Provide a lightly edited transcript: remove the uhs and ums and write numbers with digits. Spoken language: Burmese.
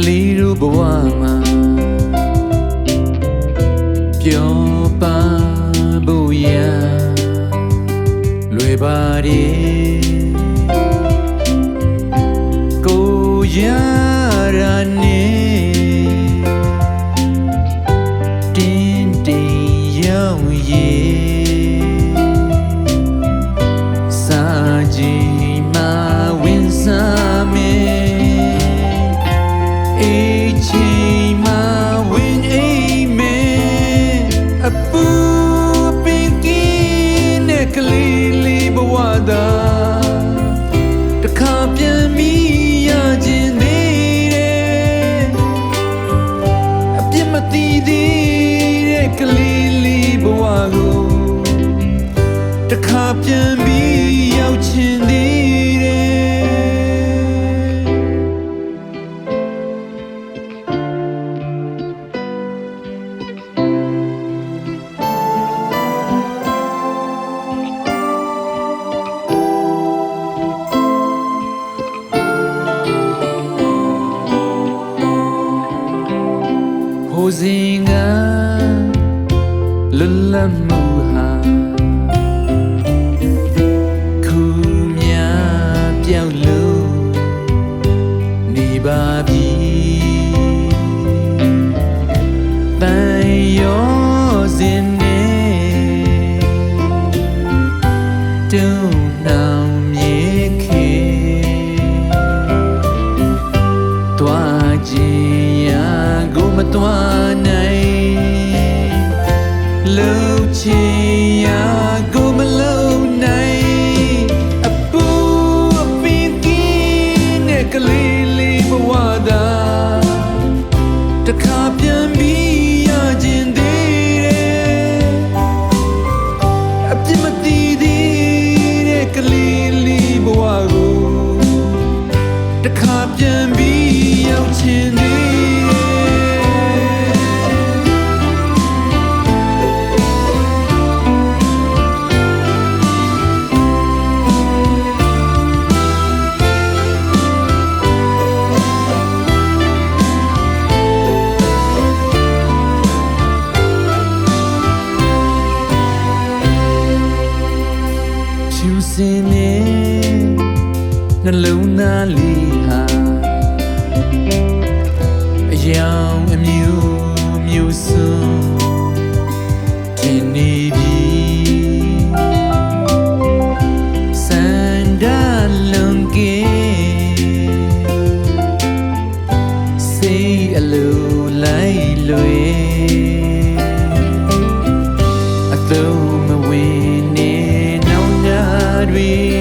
လေးတို့ဘဝမှာပျော်ပါဖို့ရလွယ်ပါတယ်ကိုရတာနဲ့တင်းတင်းရောက်ရဲ့စာကြည့်မှာဝင်စားမယ်တခါပြန်ပြီးရခြင်းသေးတယ်အပြစ်မတည်သေးတဲ့ကလေးလေးဘဝကိုတခါပြန်ပြီးရောက်ခြင်းသေးတယ်ဟိုစဉ်ကလွတ်လပ်မှုဟာခုများပြောက်လို့နေပါပြီပန်းရောစဉ်နဲ့တုံနောင်မြေခေတွားကြည့်ရာကိုမတွားနိုင်လှုပ်ချင်ရာကိုမလှုပ်နိုင်အပူအပင်ကင်းတဲ့ကလေးလေးဘဝသာတခါပြန်ပြီးရခြင်းသေးတယ်အပြစ်မတည်သေးတဲ့ကလေးလေးဘဝကိုတခါပြန်ပြီးရောက်ခြင်းသေးစင်းနဲ့နှလုံးသားလေးဟာအယောင်အမျိုးမျိုးစုံတင်နေပြီစန္ဒလုံကေစိတ်အလိုလိုက်လွယ်အသုံးမဝင်နေwe